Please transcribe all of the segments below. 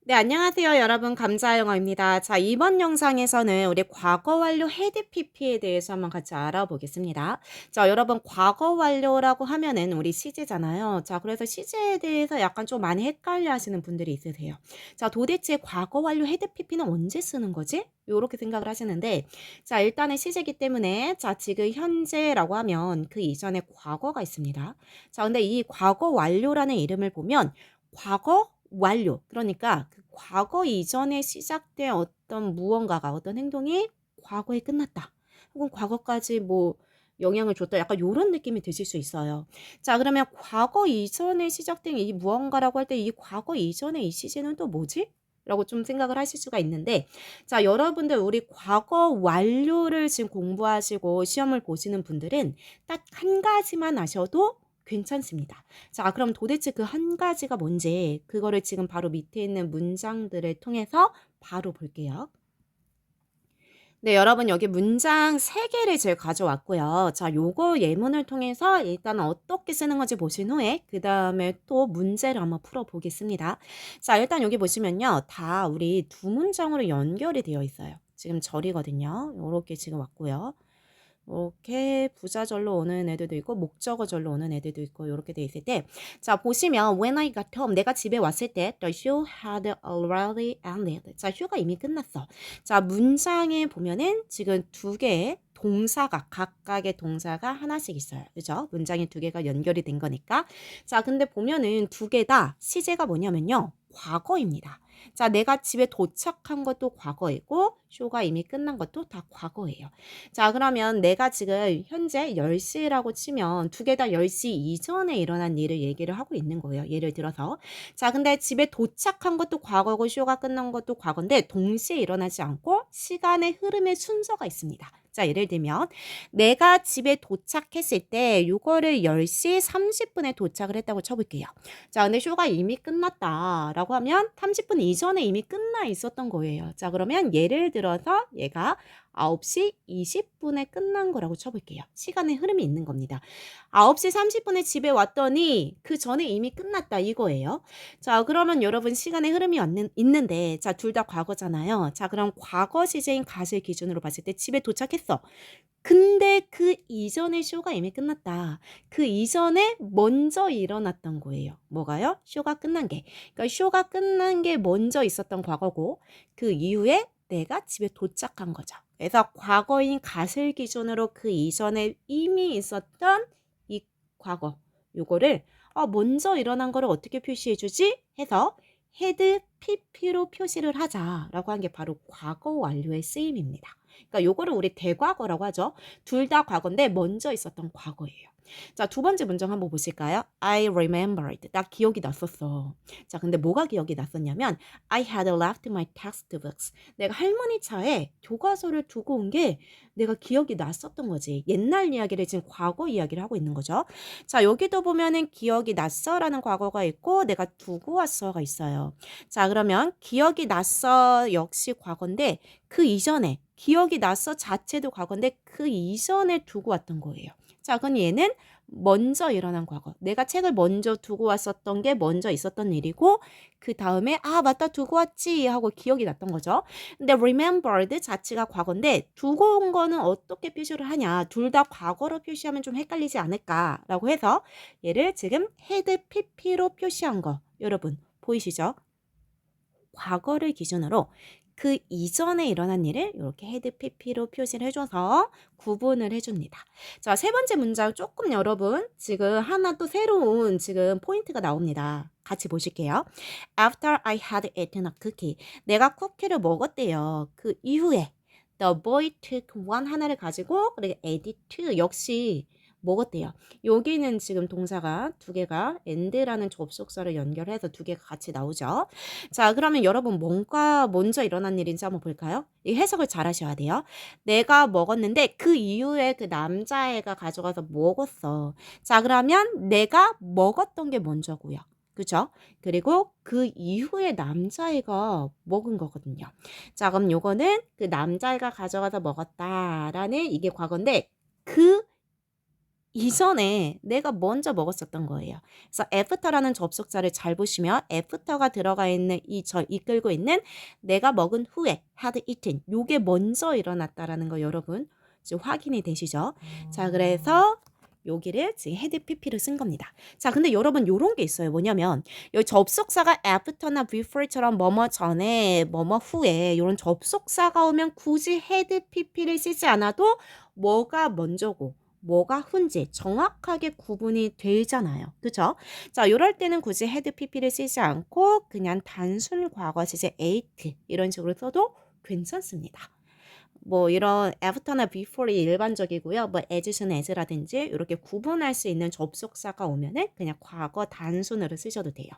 네, 안녕하세요. 여러분, 감자영어입니다. 자, 이번 영상에서는 우리 과거 완료 헤드 PP에 대해서 한번 같이 알아보겠습니다. 자, 여러분, 과거 완료라고 하면은 우리 시제잖아요. 자, 그래서 시제에 대해서 약간 좀 많이 헷갈려 하시는 분들이 있으세요. 자, 도대체 과거 완료 헤드 PP는 언제 쓰는 거지? 요렇게 생각을 하시는데, 자, 일단은 시제이기 때문에, 자, 지금 현재라고 하면 그 이전에 과거가 있습니다. 자, 근데 이 과거 완료라는 이름을 보면 과거 완료. 그러니까 그 과거 이전에 시작된 어떤 무언가가 어떤 행동이 과거에 끝났다. 혹은 과거까지 뭐 영향을 줬다. 약간 요런 느낌이 드실 수 있어요. 자, 그러면 과거 이전에 시작된 이 무언가라고 할 때 이 과거 이전의 이 시제는 또 뭐지? 라고 좀 생각을 하실 수가 있는데, 자, 여러분들 우리 과거 완료를 지금 공부하시고 시험을 보시는 분들은 딱 한 가지만 아셔도 괜찮습니다. 자, 그럼 도대체 그 한 가지가 뭔지 그거를 지금 바로 밑에 있는 문장들을 통해서 바로 볼게요. 네, 여러분 여기 문장 3개를 제가 가져왔고요. 자, 요거 예문을 통해서 일단 어떻게 쓰는 건지 보신 후에 그 다음에 또 문제를 한번 풀어보겠습니다. 자, 일단 여기 보시면요. 다 우리 두 문장으로 연결이 되어 있어요. 지금 절이거든요. 요렇게 지금 왔고요. 이렇게 부자절로 오는 애들도 있고 목적어절로 오는 애들도 있고 이렇게 돼 있을 때, 자, 보시면 when I got home, 내가 집에 왔을 때 the show had already ended. 자, 쇼가 이미 끝났어. 자, 문장에 보면은 지금 두 개의 동사가 각각의 동사가 하나씩 있어요. 그죠? 문장이 두 개가 연결이 된 거니까. 자, 근데 보면은 두 개 다 시제가 뭐냐면요. 과거입니다. 자, 내가 집에 도착한 것도 과거이고 쇼가 이미 끝난 것도 다 과거예요. 자, 그러면 내가 지금 현재 10시라고 치면 두 개 다 10시 이전에 일어난 일을 얘기를 하고 있는 거예요. 예를 들어서. 자, 근데 집에 도착한 것도 과거고 쇼가 끝난 것도 과거인데 동시에 일어나지 않고 시간의 흐름의 순서가 있습니다. 자, 예를 들면 내가 집에 도착했을 때 요거를 10시 30분에 도착을 했다고 쳐볼게요. 자, 근데 쇼가 이미 끝났다라고 하면 30분 이전에 이미 끝나 있었던 거예요. 자, 그러면 예를 들어서 얘가 9시 20분에 끝난 거라고 쳐볼게요. 시간의 흐름이 있는 겁니다. 9시 30분에 집에 왔더니 그 전에 이미 끝났다 이거예요. 자, 그러면 여러분 시간의 흐름이 있는데, 자, 둘 다 과거잖아요. 자, 그럼 과거 시제인 갓을 기준으로 봤을 때 집에 도착했어. 근데 그 이전에 쇼가 이미 끝났다. 그 이전에 먼저 일어났던 거예요. 뭐가요? 쇼가 끝난 게. 그러니까 쇼가 끝난 게 먼저 있었던 과거고 그 이후에 내가 집에 도착한 거죠. 그래서 과거인 갓을 기준으로 그 이전에 이미 있었던 이 과거 요거를 먼저 일어난 거를 어떻게 표시해 주지? 해서 헤드 PP로 표시를 하자라고 한 게 바로 과거 완료의 쓰임입니다. 그러니까 요거를 우리 대과거라고 하죠. 둘 다 과거인데 먼저 있었던 과거예요. 자, 두 번째 문장 한번 보실까요? I remembered. 나 기억이 났었어. 자, 근데 뭐가 기억이 났었냐면 I had left my textbooks. 내가 할머니 차에 교과서를 두고 온 게 내가 기억이 났었던 거지. 옛날 이야기를 지금 과거 이야기를 하고 있는 거죠. 자, 여기도 보면은 기억이 났어라는 과거가 있고 내가 두고 왔어가 있어요. 자, 그러면 기억이 났어 역시 과거인데 그 이전에 기억이 났어 자체도 과거인데 그 이전에 두고 왔던 거예요. 자, 그럼 얘는 먼저 일어난 과거. 내가 책을 먼저 두고 왔었던 게 먼저 있었던 일이고 그 다음에 맞다 두고 왔지 하고 기억이 났던 거죠. 근데 remembered 자체가 과거인데 두고 온 거는 어떻게 표시를 하냐. 둘 다 과거로 표시하면 좀 헷갈리지 않을까라고 해서 얘를 지금 had pp로 표시한 거 여러분 보이시죠? 과거를 기준으로 그 이전에 일어난 일을 이렇게 헤드 PP로 표시를 해줘서 구분을 해줍니다. 자, 세 번째 문장 조금 여러분 지금 하나 또 새로운 지금 포인트가 나옵니다. 같이 보실게요. After I had eaten a cookie. 내가 쿠키를 먹었대요. 그 이후에 the boy took one 하나를 가지고 그리고 added to 역시 먹었대요. 여기는 지금 동사가 두 개가 and라는 접속사를 연결해서 두 개가 같이 나오죠. 자, 그러면 여러분 뭔가 먼저 일어난 일인지 한번 볼까요? 이 해석을 잘 하셔야 돼요. 내가 먹었는데 그 이후에 그 남자애가 가져가서 먹었어. 자, 그러면 내가 먹었던 게 먼저고요. 그죠? 그리고 그 이후에 남자애가 먹은 거거든요. 자, 그럼 요거는 그 남자애가 가져가서 먹었다라는 이게 과거인데 그 이전에 내가 먼저 먹었었던 거예요. 그래서 after라는 접속사를 잘 보시면 after가 들어가 있는 이 저 이끌고 있는 내가 먹은 후에 had eaten 요게 먼저 일어났다라는 거 여러분 지금 확인이 되시죠? 자, 그래서 여기를 지금 had pp를 쓴 겁니다. 자, 근데 여러분 요런 게 있어요. 뭐냐면 여기 접속사가 after나 before처럼 뭐뭐 전에 뭐뭐 후에 요런 접속사가 오면 굳이 had pp를 쓰지 않아도 뭐가 먼저고 뭐가 훈지 정확하게 구분이 되잖아요. 그죠? 자, 요럴 때는 굳이 had pp를 쓰지 않고 그냥 단순 과거 시제 ate 이런 식으로 써도 괜찮습니다. 뭐 이런 after나 before이 일반적이고요. 뭐 as는 as라든지 이렇게 구분할 수 있는 접속사가 오면은 그냥 과거 단순으로 쓰셔도 돼요.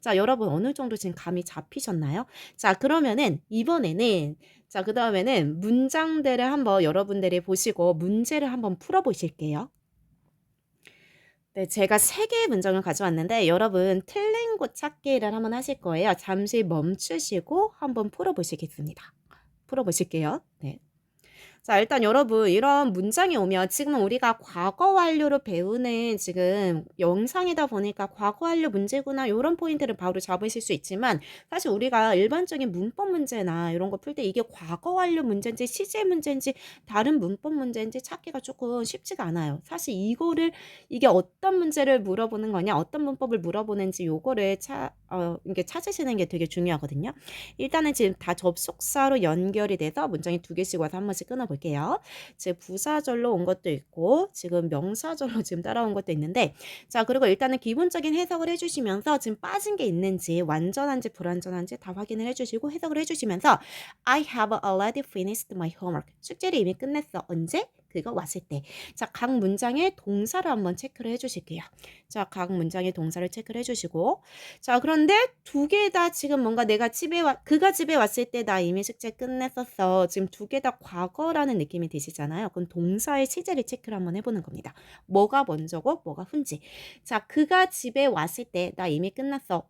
자, 여러분 어느 정도 지금 감이 잡히셨나요? 자, 그러면은 이번에는 자, 그다음에는 문장들을 한번 여러분들이 보시고 문제를 한번 풀어 보실게요. 네, 제가 3개의 문장을 가져왔는데 여러분 틀린 곳 찾기를 한번 하실 거예요. 잠시 멈추시고 한번 풀어 보시겠습니다. 풀어 보실게요. 네. 자, 일단 여러분 이런 문장이 오면 지금은 우리가 과거 완료로 배우는 지금 영상이다 보니까 과거 완료 문제구나 요런 포인트를 바로 잡으실 수 있지만 사실 우리가 일반적인 문법 문제나 이런 거 풀 때 이게 과거 완료 문제인지 시제 문제인지 다른 문법 문제인지 찾기가 조금 쉽지가 않아요. 사실 이거를 이게 어떤 문제를 물어보는 거냐 어떤 문법을 물어보는지 요거를 이게 찾으시는 게 되게 중요하거든요. 일단은 지금 다 접속사로 연결이 돼서 문장이 2개씩 와서 한 번씩 끊어볼게요. 지금 부사절로 온 것도 있고 지금 명사절로 지금 따라온 것도 있는데 자, 그리고 일단은 기본적인 해석을 해주시면서 지금 빠진 게 있는지 완전한지 불완전한지 다 확인을 해주시고 해석을 해주시면서 I have already finished my homework. 숙제를 이미 끝냈어. 언제? 그거 왔을 때. 자, 각 문장의 동사를 한번 체크를 해주실게요. 자, 각 문장의 동사를 체크를 해주시고 자, 그런데 2개 다 지금 뭔가 내가 그가 집에 왔을 때 나 이미 숙제 끝냈었어. 지금 2개 다 과거라는 느낌이 드시잖아요. 그럼 동사의 시제를 체크를 한번 해보는 겁니다. 뭐가 먼저고 뭐가 훈지. 자, 그가 집에 왔을 때 나 이미 끝났어.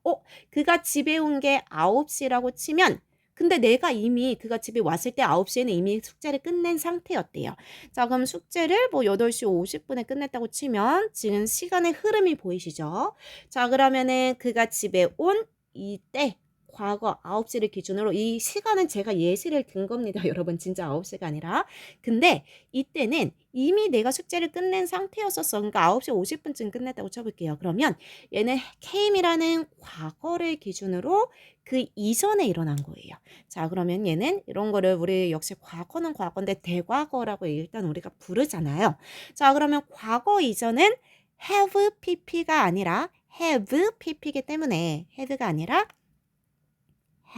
그가 집에 온 게 9시라고 치면 근데 내가 이미 그가 집에 왔을 때 9시에는 이미 숙제를 끝낸 상태였대요. 자, 그럼 숙제를 뭐 8시 50분에 끝냈다고 치면 지금 시간의 흐름이 보이시죠? 자, 그러면은 그가 집에 온 이때 과거 9시를 기준으로 이 시간은 제가 예시를 든 겁니다. 여러분 진짜 9시가 아니라. 근데 이때는 이미 내가 숙제를 끝낸 상태였었어. 그러니까 9시 50분쯤 끝냈다고 쳐볼게요. 그러면 얘는 came이라는 과거를 기준으로 그 이전에 일어난 거예요. 자, 그러면 얘는 이런 거를 우리 역시 과거는 과거인데 대과거라고 일단 우리가 부르잖아요. 자, 그러면 과거 이전은 have pp가 아니라 have pp이기 때문에 have가 아니라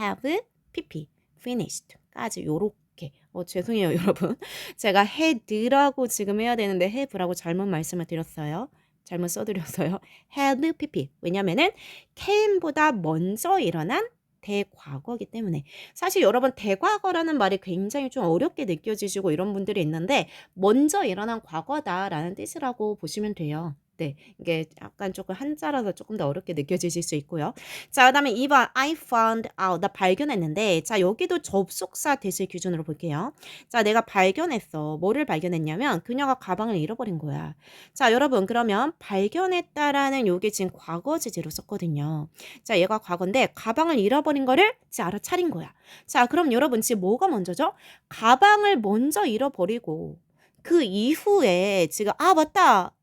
have pp finished까지 요렇게 죄송해요 여러분. 제가 had라고 지금 해야 되는데 have라고 잘못 말씀을 드렸어요. 잘못 써드렸어요. had pp 왜냐면은 came보다 먼저 일어난 대과거이기 때문에 사실 여러분 대과거라는 말이 굉장히 좀 어렵게 느껴지시고 이런 분들이 있는데 먼저 일어난 과거다라는 뜻이라고 보시면 돼요. 네, 이게 약간 조금 한자라서 조금 더 어렵게 느껴지실 수 있고요. 자, 그다음에 2번 I found out 나 발견했는데 자, 여기도 접속사 대실 기준으로 볼게요. 자, 내가 발견했어. 뭐를 발견했냐면 그녀가 가방을 잃어버린 거야. 자, 여러분 그러면 발견했다라는 요게 지금 과거 지제로 썼거든요. 자, 얘가 과거인데 가방을 잃어버린 거를 이제 알아차린 거야. 자, 그럼 여러분 지금 뭐가 먼저죠? 가방을 먼저 잃어버리고 그 이후에 지금 맞다.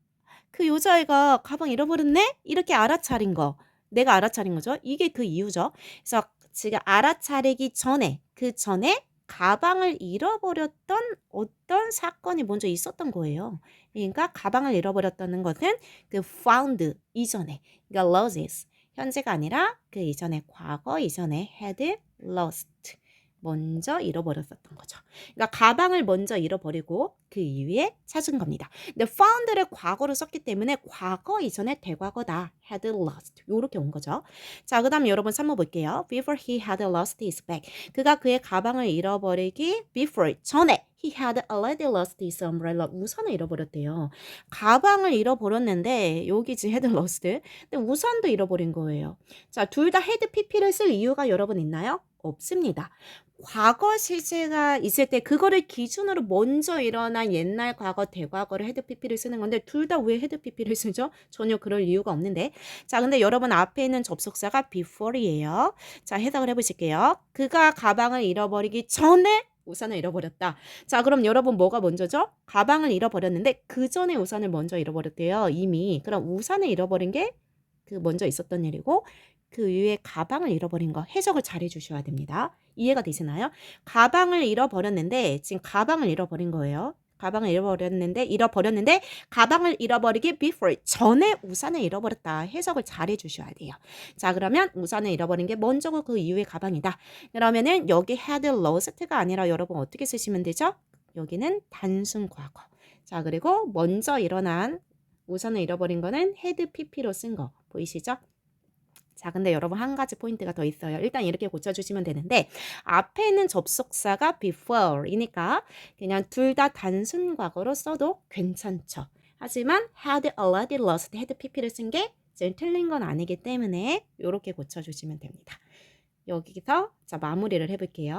그 여자애가 가방 잃어버렸네? 이렇게 알아차린 거. 내가 알아차린 거죠. 이게 그 이유죠. 그래서 지금 알아차리기 전에 그 전에 가방을 잃어버렸던 어떤 사건이 먼저 있었던 거예요. 그러니까 가방을 잃어버렸다는 것은 그 found 이전에 그러니까 loses 현재가 아니라 그 이전에 과거 이전에 had lost 먼저 잃어버렸었던 거죠. 그러니까 가방을 먼저 잃어버리고 그 이후에 찾은 겁니다. 근데 found를 과거로 썼기 때문에 과거 이전에 대과거다. had lost. 요렇게 온 거죠. 자, 그 다음 여러분 3번 볼게요. Before he had lost his bag. 그가 그의 가방을 잃어버리기 before 전에 He had already lost his umbrella. 우산을 잃어버렸대요. 가방을 잃어버렸는데 여기 지금 had lost. 근데 우산도 잃어버린 거예요. 자, 둘 다 had pp를 쓸 이유가 여러분 있나요? 없습니다. 과거 시제가 있을 때 그거를 기준으로 먼저 일어난 옛날 과거 대과거를 had pp를 쓰는 건데 둘 다 왜 had pp를 쓰죠? 전혀 그럴 이유가 없는데. 자, 근데 여러분 앞에 있는 접속사가 before이에요. 자, 해석을 해보실게요. 그가 가방을 잃어버리기 전에 우산을 잃어버렸다. 자, 그럼 여러분 뭐가 먼저죠? 가방을 잃어버렸는데 그 전에 우산을 먼저 잃어버렸대요. 이미. 그럼 우산을 잃어버린 게 그 먼저 있었던 일이고 그 위에 가방을 잃어버린 거 해석을 잘 해주셔야 됩니다. 이해가 되시나요? 가방을 잃어버렸는데 지금 가방을 잃어버린 거예요. 가방을 잃어버렸는데 가방을 잃어버리기 before 전에 우산을 잃어버렸다. 해석을 잘 해주셔야 돼요. 자, 그러면 우산을 잃어버린 게 먼저고 그 이후에 가방이다. 그러면은 여기 had lost가 아니라 여러분 어떻게 쓰시면 되죠? 여기는 단순 과거. 자, 그리고 먼저 일어난 우산을 잃어버린 거는 had pp로 쓴 거 보이시죠? 자, 근데 여러분 한 가지 포인트가 더 있어요. 일단 이렇게 고쳐주시면 되는데 앞에 있는 접속사가 before이니까 그냥 둘 다 단순 과거로 써도 괜찮죠. 하지만 had already lost, had pp를 쓴 게 지금 틀린 건 아니기 때문에 이렇게 고쳐주시면 됩니다. 여기서 자 마무리를 해볼게요.